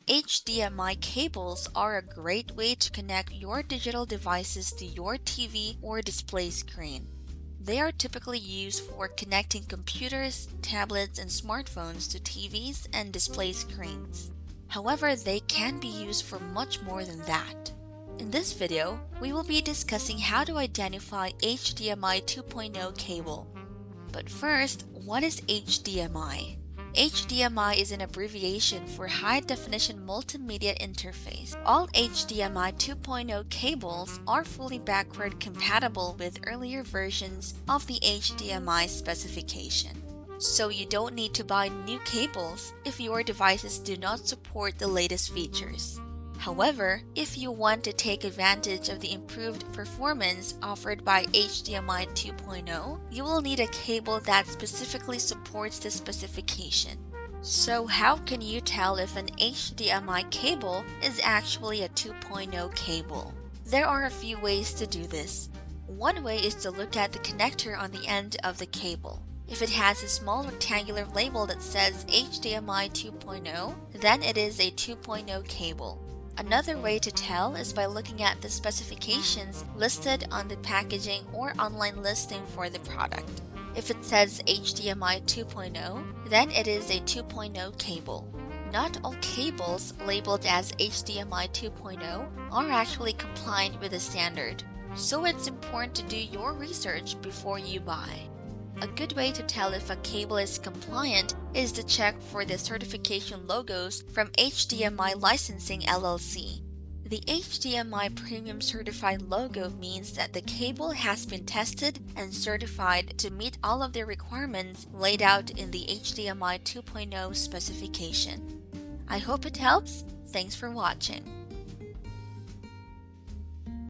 HDMI cables are a great way to connect your digital devices to your TV or display screen. They are typically used for connecting computers, tablets, and smartphones to TVs and display screens. However, they can be used for much more than that. In this video, we will be discussing how to identify HDMI 2.0 cable. But first, what is HDMI? HDMI is an abbreviation for High Definition Multimedia Interface. All HDMI 2.0 cables are fully backward compatible with earlier versions of the HDMI specification. So you don't need to buy new cables if your devices do not support the latest features. However, if you want to take advantage of the improved performance offered by HDMI 2.0, you will need a cable that specifically supports the specification. So how can you tell if an HDMI cable is actually a 2.0 cable? There are a few ways to do this. One way is to look at the connector on the end of the cable. If it has a small rectangular label that says HDMI 2.0, then it is a 2.0 cable. Another way to tell is by looking at the specifications listed on the packaging or online listing for the product. If it says HDMI 2.0, then it is a 2.0 cable. Not all cables labeled as HDMI 2.0 are actually compliant with the standard, so it's important to do your research before you buy. A good way to tell if a cable is compliant is to check for the certification logos from HDMI Licensing LLC. The HDMI Premium Certified logo means that the cable has been tested and certified to meet all of the requirements laid out in the HDMI 2.0 specification. I hope it helps. Thanks for watching.